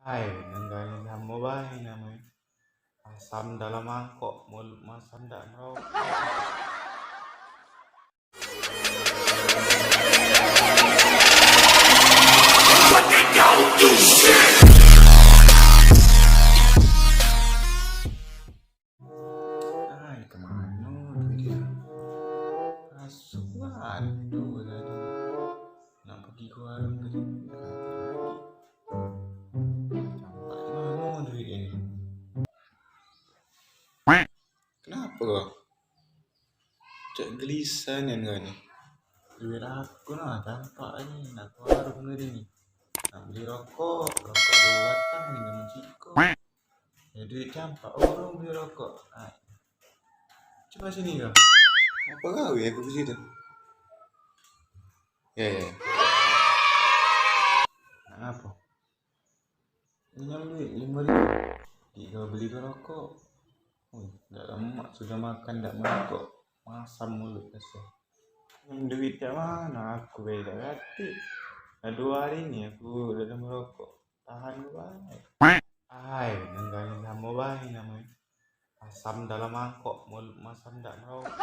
Hai, nenggalin kamu baik namanya. Masam dalam mangkok, mulut masam tak merokok. Hai, kemana dia? Asuhan tadi. Nak pergi ke warung tadi. Sampai mana duit ini? Kenapa kau? Cak gelisah kan kau ni? Duit aku nak campak ni. Nak ke warung tadi ni. Nak beli rokok. Rokok 2 batang ni dengan ciko. Ya duit campak orang beli rokok. Coba sini kau. Apa kau ya aku ke situ? Ya. Nak apa? Pinjam duit 5,000. Kau beli ke rokok. Dah lama sudah makan tak merokok. Masam mulut kasih. Duit kat mana? Aku dah hati. Dah 2 hari ni aku dah merokok. Tahan ke baik. Hai, nenggalin kamu baik namanya. Masam dalam mangkok, mulut masam tak merokok.